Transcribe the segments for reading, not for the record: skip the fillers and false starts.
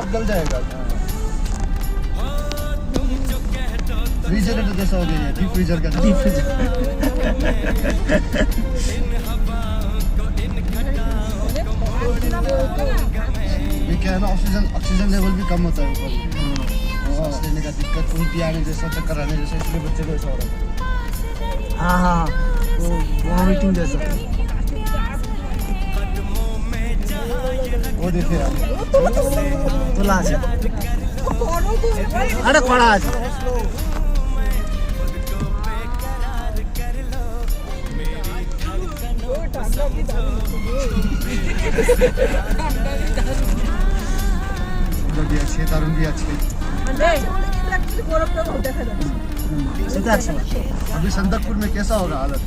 अब गल जाएगा। फ्रीजर जैसा हो गया है, डीप फ्रीजर का। Deep freezer. ये क्या है ना, ऑक्सीजन लेवल भी कम होता है ऊपर, सांस लेने का दिक्कत, उल्टी आने जैसा, चक्कर आने जैसा, इसलिए बच्चे को ऐसा हो रहा है। हाँ हाँ, वो वॉमिटिंग जैसा। वो देखिए आप, তোলা আছে, আরে কড়া আছে। भी अच्छे, दारुण भी अच्छे। সেটা আছে। अभी संदकपुर में कैसा होगा हालत?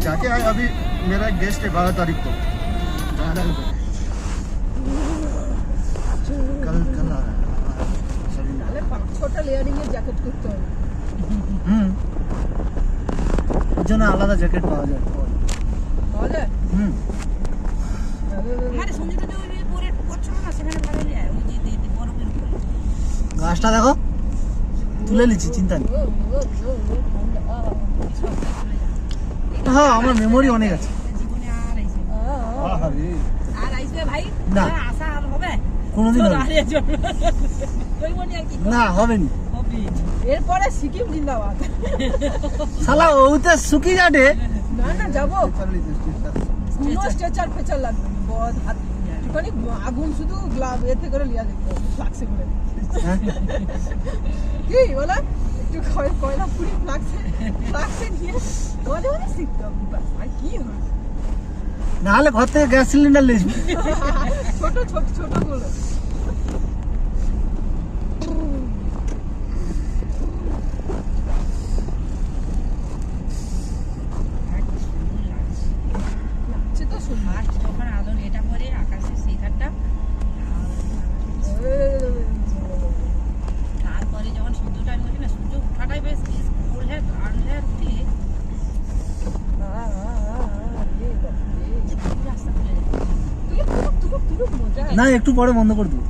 जाके आए, अभी मेरा एक गेस्ट है 12 तारीख को, जाना है उधर। कल आ रहा है सभी में। ছোট লেয়ারিং এর জ্যাকেট করতে হবে। এর জন্য আলাদা জ্যাকেট পাওয়া যায়। পাওয়া যায়? মানে সঞ্জিতা যে ওই পরে পছন্দ না সেখানে ভালো যায় ওই যে বরফের উপরে গাছটা দেখো, তুলে নিচ্ছি, চিন্তা নেই। হ্যাঁ, আমার মেমোরি অনেক আছে। জীবনে আর আইছে আরে আর আইছে ভাই না। আশা আর হবে কোনোদিন হবে না। কই মনে আর কি না, হবে না। হবে এরপরে সিকিম জিন্দাবাদ। শালা ওতে শুকি যাবে। না না যাবো, चल लीजिए स्टेशन। কোনো স্ট্রেচার ফেচার লাগবে না, বদ হাত একটুখানি আগুন শুধু গ্লাভ এতে করে লিয়া দেখতে হবে, ফ্লাক্সে করে। হ্যাঁ, কি বলে একটু কয়লা পুরি ফ্লাক্সে নিয়ে মনে মনে শিখতে হবে, ব্যাস, আর কি হবে। নাহলে ঘর থেকে গ্যাস সিলিন্ডার লিস। ছোট ছোট ছোট গুলো। লাগছে তো সুন্দর। ফার্স্ট যখন আলোর এটা পরে আকাশে শিখারটা তারপরে যখন সূর্যটা আমি বলি না সূর্য ওঠাটাই বেশ গোল হ্যাঁ গান হ্যাঁ উঠে রাস্তা খুলে যায় তুই মজা না, একটু পরে বন্ধ করে দেবো।